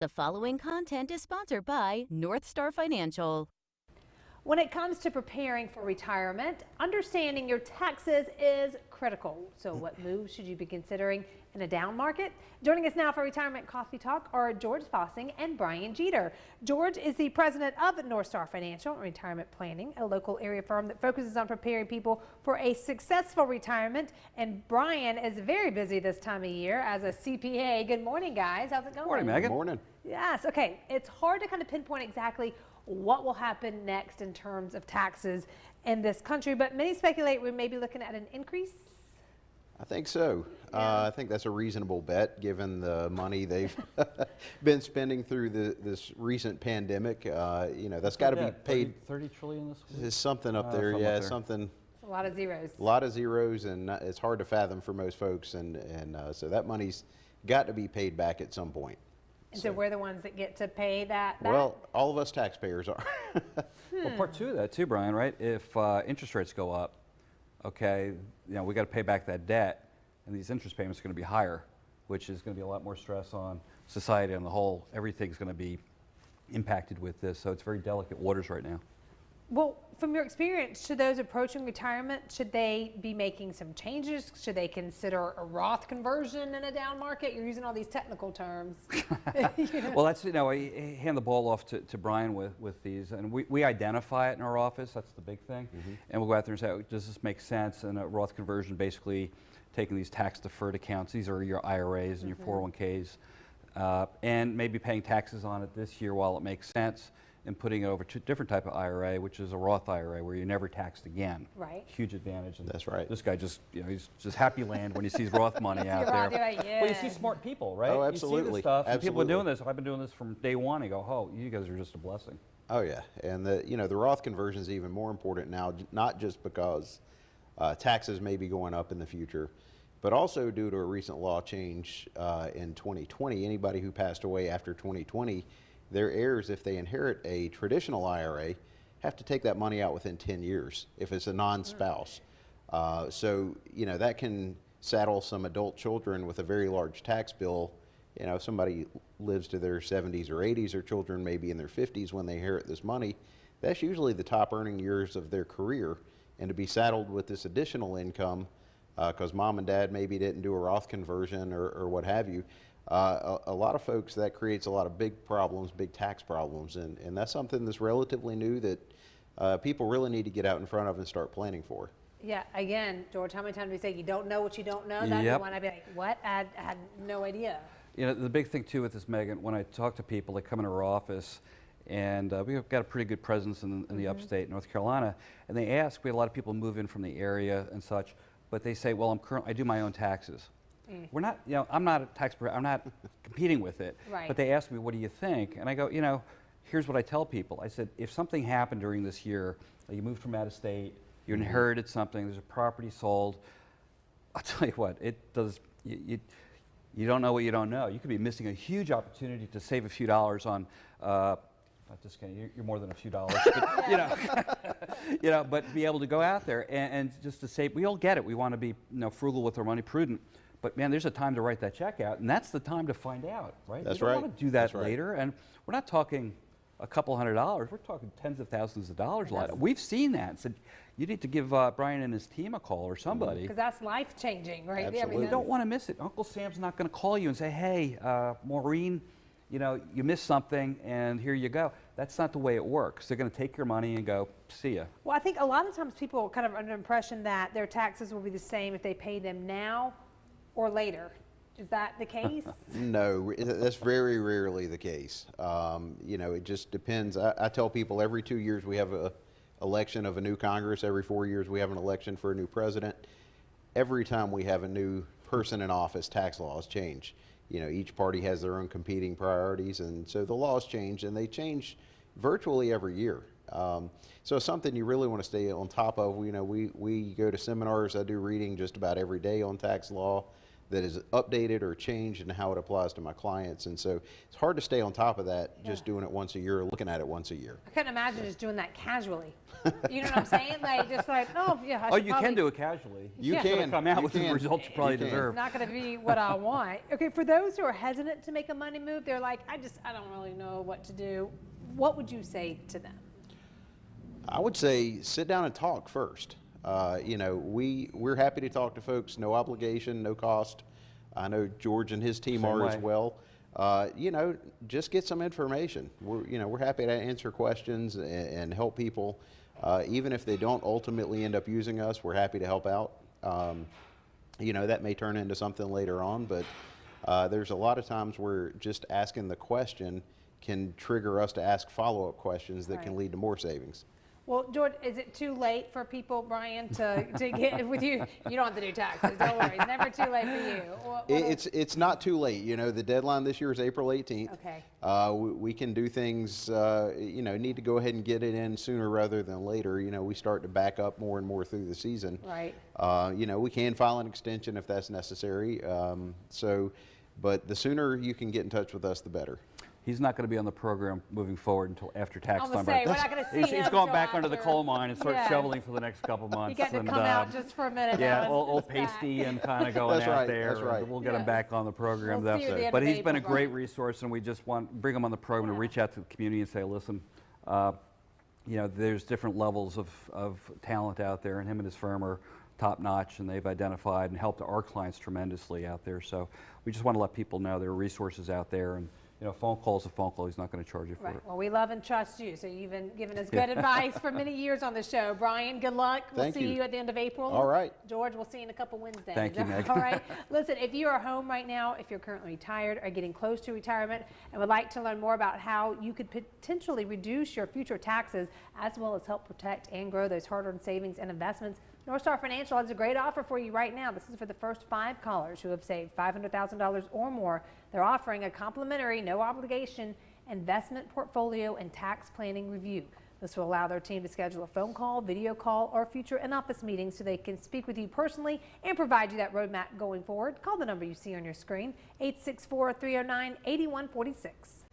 The following content is sponsored by North Star Financial. When it comes to preparing for retirement, understanding your taxes is critical. So what moves should you be considering in a down market? Joining us now for Retirement Coffee Talk are George Fossing and Bryan Jeter. George is the president of North Star Financial and Retirement Planning, a local area firm that focuses on preparing people for a successful retirement. And Bryan is very busy this time of year as a CPA. Good morning, guys. How's it going? Morning, Megan. Good morning. Yes. Okay. It's hard to kind of pinpoint exactly what will happen next in terms of taxes in this country, but many speculate we may be looking at an increase. I think so. Yeah. I think that's a reasonable bet given the money they've been spending through this recent pandemic. That's got to be paid. 30 trillion this week? There's something up there, something yeah, up there. something. It's a lot of zeros. A lot of zeros, and it's hard to fathom for most folks, and so that money's got to be paid back at some point. And so we're the ones that get to pay that back? Well, all of us taxpayers are. Well, part two of that too, Bryan, right? If interest rates go up, okay, we got to pay back that debt, and these interest payments are going to be higher, which is going to be a lot more stress on society on the whole. Everything's going to be impacted with this, so it's very delicate waters right now. Well, from your experience, should those approaching retirement, should they be making some changes? Should they consider a Roth conversion in a down market? You're using all these technical terms. Well, that's, I hand the ball off to Bryan with these, and we identify it in our office. That's the big thing. And we'll go out there and say, does this make sense? And a Roth conversion, basically taking these tax deferred accounts, these are your IRAs and your 401ks, and maybe paying taxes on it this year while it makes sense, and putting it over to a different type of IRA, which is a Roth IRA, where you're never taxed again. Right. Huge advantage. And That's right. This guy just, he's just happy land when he sees Roth money out Roth, there. right, yeah. Well, you see smart people, right? Oh, You see absolutely. this stuff, and people are doing Absolutely. this. I've been doing this from day one. I go, oh, you guys are just a blessing. Oh yeah, and the Roth conversion is even more important now, not just because taxes may be going up in the future, but also due to a recent law change in 2020. Anybody who passed away after 2020, their heirs, if they inherit a traditional IRA, have to take that money out within 10 years if it's a non-spouse. So that can saddle some adult children with a very large tax bill. If somebody lives to their 70s or 80s, or children maybe in their 50s when they inherit this money, that's usually the top earning years of their career. And to be saddled with this additional income, because mom and dad maybe didn't do a Roth conversion or what have you, a lot of folks, that creates a lot of big problems, big tax problems. And that's something that's relatively new that people really need to get out in front of and start planning for. Yeah, again, George, how many times do we say you don't know what you don't know? That's the one I'd be like, what? I had no idea. The big thing too with this, Megan, when I talk to people, they come into our office, and we've got a pretty good presence in the upstate North Carolina, and they ask, we had a lot of people move in from the area and such, but they say, well, I do my own taxes. We're not, I'm not a taxpayer, I'm not competing with it. Right. But they ask me, what do you think? And I go, here's what I tell people. I said, if something happened during this year, like you moved from out of state, you inherited something, there's a property sold, I'll tell you what, it does, you don't know what you don't know. You could be missing a huge opportunity to save a few dollars on, not just kidding, you're more than a few dollars, but, but be able to go out there and just to save, we all get it. We want to be frugal with our money, prudent. But man, there's a time to write that check out, and that's the time to find out, right? That's you don't right. want to do that That's right. later, and we're not talking a couple $100. We're talking tens of thousands of dollars. We've seen that. Said you need to give Bryan and his team a call or somebody. Because that's life changing, right? Absolutely. You don't want to miss it. Uncle Sam's not going to call you and say, hey, Maureen, you missed something, and here you go. That's not the way it works. They're going to take your money and go, see ya. Well, I think a lot of times people are kind of under the impression that their taxes will be the same if they pay them now or later. Is that the case? No, that's very rarely the case. It just depends. I tell people every 2 years we have a election of a new Congress. Every 4 years we have an election for a new president. Every time we have a new person in office, tax laws change. Each party has their own competing priorities, and so the laws change, and they change virtually every year. So it's something you really want to stay on top of. We go to seminars. I do reading just about every day on tax law. that is updated or changed and how it applies to my clients. And so it's hard to stay on top of that just doing it once a year or looking at it once a year. I couldn't imagine just doing that casually. You know what I'm saying? Like, just like, oh, yeah, I Oh, should you probably, can do it casually. You It's can. gonna come out You with the can. results you probably You can. deserve. It's not going to be what I want. Okay, for those who are hesitant to make a money move, they're like, I don't really know what to do. What would you say to them? I would say sit down and talk first. You know, we're happy to talk to folks, no obligation, no cost. I know George and his team Same are way. as well. You know, just get some information. We're happy to answer questions and help people. Even if they don't ultimately end up using us, we're happy to help out. You know, that may turn into something later on, but there's a lot of times where just asking the question can trigger us to ask follow-up questions that can Right. lead to more savings. Well, George, is it too late for people, Bryan, to get with you? You don't have to do taxes. Don't worry. It's never too late for you. It's not too late. You know, the deadline this year is April 18th. Okay. We can do things, you know, need to go ahead and get it in sooner rather than later. You know, we start to back up more and more through the season. Right. You know, we can file an extension if that's necessary. But the sooner you can get in touch with us, the better. He's not going to be on the program moving forward until after tax I'm time. gonna say, but we're not gonna see he's him going until back under the after. coal mine and start Yes. shoveling for the next couple months. You get to and, come out just for a minute. yeah, now. all It's back. pasty and kind of going That's out right, there. that's right. And we'll get Yeah. him back on the program. We'll see you at the end But of he's been a April, great Bryan. resource, and we just want bring him on the program to Yeah. reach out to the community and say, listen, you know, there's different levels of talent out there, and him and his firm are top notch, and they've identified and helped our clients tremendously out there. So we just want to let people know there are resources out there, and you know, phone call is a phone call. He's not going to charge you for Right. it. Well, we love and trust you. So you've been giving us good advice for many years on the show. Bryan, good luck. We'll Thank see you. you at the end of April. All right. George, we'll see you in a couple Wednesdays. Thank you, Meg. All right. Listen, if you are home right now, if you're currently retired or getting close to retirement and would like to learn more about how you could potentially reduce your future taxes as well as help protect and grow those hard-earned savings and investments, North Star Financial has a great offer for you right now. This is for the first 5 callers who have saved $500,000 or more. They're offering a complimentary, no obligation investment portfolio and tax planning review. This will allow their team to schedule a phone call, video call, or future in-office meetings so they can speak with you personally and provide you that roadmap going forward. Call the number you see on your screen, 864-309-8146.